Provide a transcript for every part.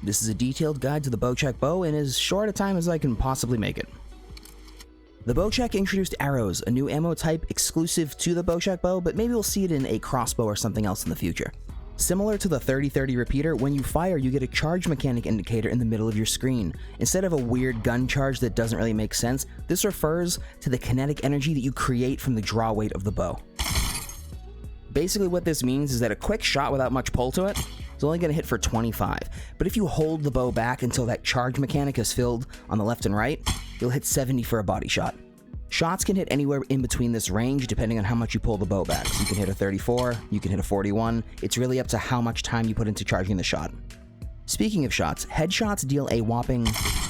This is a detailed guide to the Bocek Bow in as short a time as I can possibly make it. The Bocek introduced arrows, a new ammo type exclusive to the Bocek Bow, but maybe we'll see it in a crossbow or something else in the future. Similar to the 30-30 repeater, when you fire, you get a charge mechanic indicator in the middle of your screen. Instead of a weird gun charge that doesn't really make sense, this refers to the kinetic energy that you create from the draw weight of the bow. Basically what this means is that a quick shot without much pull to it is only going to hit for 25, but if you hold the bow back until that charge mechanic is filled on the left and right, you'll hit 70 for a body shot. Shots can hit anywhere in between this range depending on how much you pull the bow back. So you can hit a 34, you can hit a 41, it's really up to how much time you put into charging the shot. Speaking of shots, headshots deal a whopping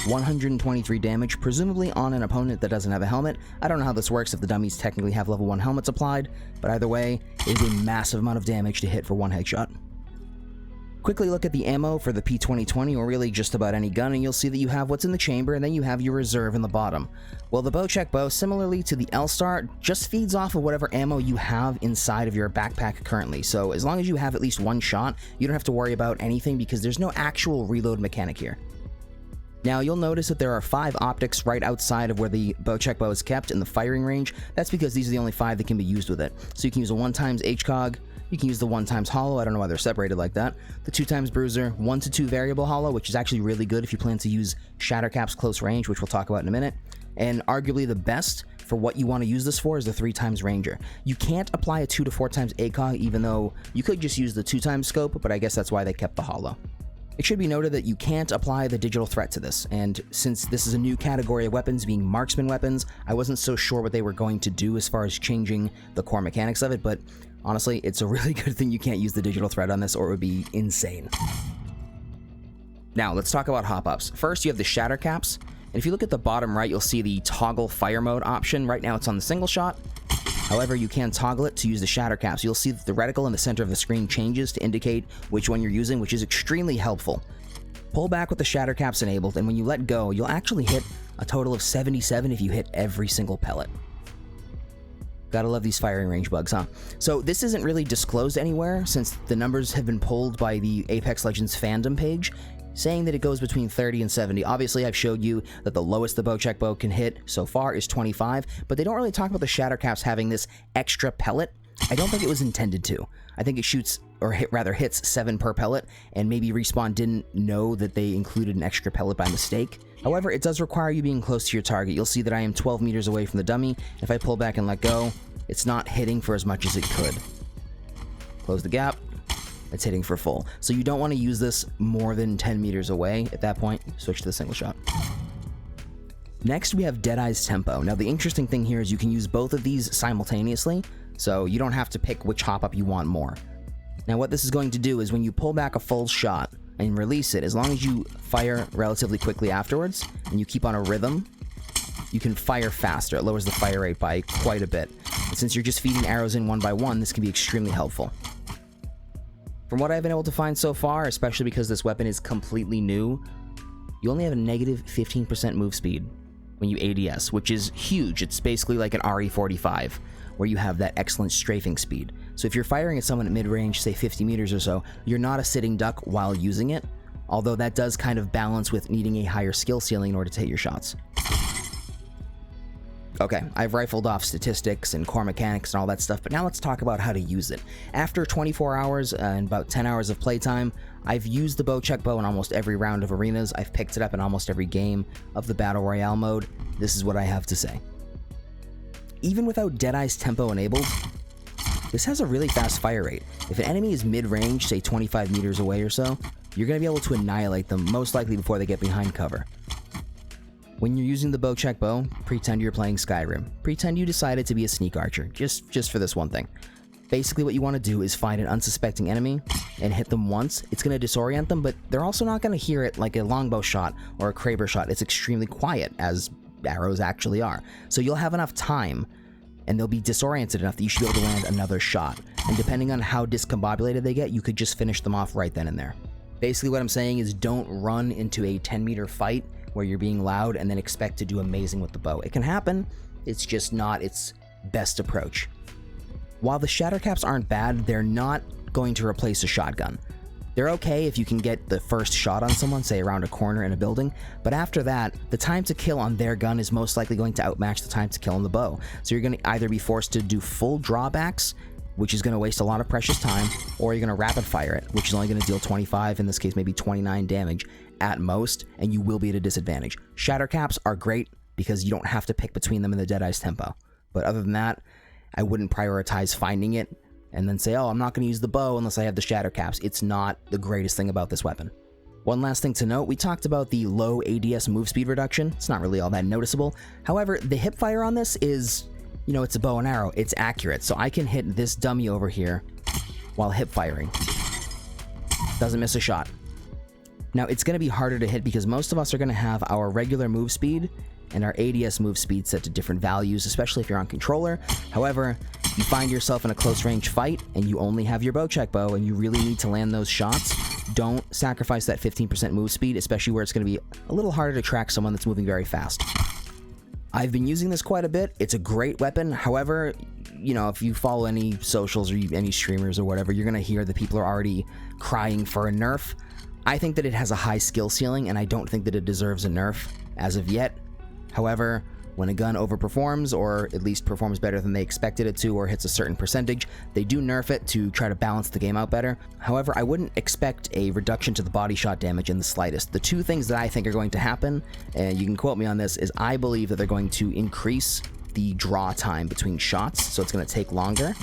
123 damage, presumably on an opponent that doesn't have a helmet. I don't know how this works if the dummies technically have level 1 helmets applied, but either way, it is a massive amount of damage to hit for one headshot. Quickly look at the ammo for the P2020 or really just about any gun and you'll see that you have what's in the chamber and then you have your reserve in the bottom. Well, the Bocek Bow, similarly to the L-Star, just feeds off of whatever ammo you have inside of your backpack currently. So as long as you have at least one shot, you don't have to worry about anything because there's no actual reload mechanic here. Now, you'll notice that there are 5 optics right outside of where the Bocek Bow is kept in the firing range. That's because these are the only 5 that can be used with it. So you can use a 1x HCOG, you can use the 1x hollow, I don't know why they're separated like that, the 2x bruiser, 1 to 2 variable hollow, which is actually really good if you plan to use Shatter Caps close range, which we'll talk about in a minute, and arguably the best for what you want to use this for is the 3x ranger. You can't apply a 2 to 4x ACOG, even though you could just use the 2x scope, but I guess that's why they kept the hollow. It should be noted that you can't apply the digital threat to this, and since this is a new category of weapons being marksman weapons, I wasn't so sure what they were going to do as far as changing the core mechanics of it, but honestly, it's a really good thing you can't use the digital threat on this or it would be insane. Now, let's talk about hop-ups. First, you have the Shatter Caps, and if you look at the bottom right, you'll see the toggle fire mode option. Right now, it's on the single shot. However, you can toggle it to use the Shatter Caps. You'll see that the reticle in the center of the screen changes to indicate which one you're using, which is extremely helpful. Pull back with the Shatter Caps enabled, and when you let go, you'll actually hit a total of 77 if you hit every single pellet. Gotta love these firing range bugs, huh? So this isn't really disclosed anywhere since the numbers have been pulled by the Apex Legends fandom page, saying that it goes between 30 and 70. Obviously, I've showed you that the lowest the Bocek Bow can hit so far is 25, but they don't really talk about the Shatter Caps having this extra pellet. I don't think it was intended to. I think it shoots, or hits 7 per pellet, and maybe Respawn didn't know that they included an extra pellet by mistake. However, it does require you being close to your target. You'll see that I am 12 meters away from the dummy. If I pull back and let go, it's not hitting for as much as it could. Close the gap. It's hitting for full. So you don't want to use this more than 10 meters away. At that point, switch to the single shot. Next, we have Deadeye's tempo. Now, the interesting thing here is you can use both of these simultaneously, so you don't have to pick which hop-up you want more. Now, what this is going to do is when you pull back a full shot and release it, as long as you fire relatively quickly afterwards, and you keep on a rhythm, you can fire faster. It lowers the fire rate by quite a bit. And since you're just feeding arrows in one by one, this can be extremely helpful. From what I've been able to find so far, especially because this weapon is completely new, you only have a negative 15% move speed when you ADS, which is huge. It's basically like an RE45, where you have that excellent strafing speed. So if you're firing at someone at mid-range, say 50 meters or so, you're not a sitting duck while using it, although that does kind of balance with needing a higher skill ceiling in order to hit your shots. Okay, I've rifled off statistics and core mechanics and all that stuff, but now let's talk about how to use it. After 24 hours and about 10 hours of playtime, I've used the Bocek Bow in almost every round of arenas. I've picked it up in almost every game of the Battle Royale mode. This is what I have to say. Even without Deadeye's tempo enabled, this has a really fast fire rate. If an enemy is mid-range, say 25 meters away or so, you're going to be able to annihilate them, most likely before they get behind cover. When you're using the Bocek Bow, pretend you're playing Skyrim. Pretend you decided to be a sneak archer, just for this one thing. Basically what you want to do is find an unsuspecting enemy and hit them once. It's going to disorient them, but they're also not going to hear it like a longbow shot or a Kraber shot. It's extremely quiet, as arrows actually are. So you'll have enough time, and they'll be disoriented enough that you should be able to land another shot. And depending on how discombobulated they get, you could just finish them off right then and there. Basically what I'm saying is don't run into a 10-meter fight where you're being loud and then expect to do amazing with the bow. It can happen, it's just not its best approach. While the Shatter Caps aren't bad, they're not going to replace a shotgun. They're okay if you can get the first shot on someone, say around a corner in a building, but after that, the time to kill on their gun is most likely going to outmatch the time to kill on the bow. So you're going to either be forced to do full drawbacks, which is going to waste a lot of precious time, or you're going to rapid fire it, which is only going to deal 25, in this case maybe 29 damage at most, and you will be at a disadvantage. Shatter Caps are great because you don't have to pick between them in the Deadeye's tempo, but other than that, I wouldn't prioritize finding it and then say, oh, I'm not going to use the bow unless I have the Shatter Caps. It's not the greatest thing about this weapon. One last thing to note, we talked about the low ADS move speed reduction. It's not really all that noticeable. However, the hip fire on this is, you know, it's a bow and arrow. It's accurate, so I can hit this dummy over here while hip firing. Doesn't miss a shot. Now, it's going to be harder to hit because most of us are going to have our regular move speed and our ADS move speed set to different values, especially if you're on controller. However, you find yourself in a close range fight and you only have your Bocek Bow and you really need to land those shots, don't sacrifice that 15% move speed, especially where it's going to be a little harder to track someone that's moving very fast. I've been using this quite a bit. It's a great weapon. However, you know, if you follow any socials or any streamers or whatever, you're going to hear that people are already crying for a nerf. I think that it has a high skill ceiling and I don't think that it deserves a nerf as of yet. However, when a gun overperforms, or at least performs better than they expected it to, or hits a certain percentage, they do nerf it to try to balance the game out better. However, I wouldn't expect a reduction to the body shot damage in the slightest. The two things that I think are going to happen, and you can quote me on this, is I believe that they're going to increase the draw time between shots, so it's going to take longer.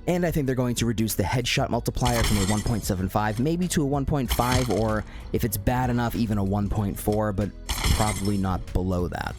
And I think they're going to reduce the headshot multiplier from a 1.75 maybe to a 1.5, or if it's bad enough, even a 1.4, but probably not below that.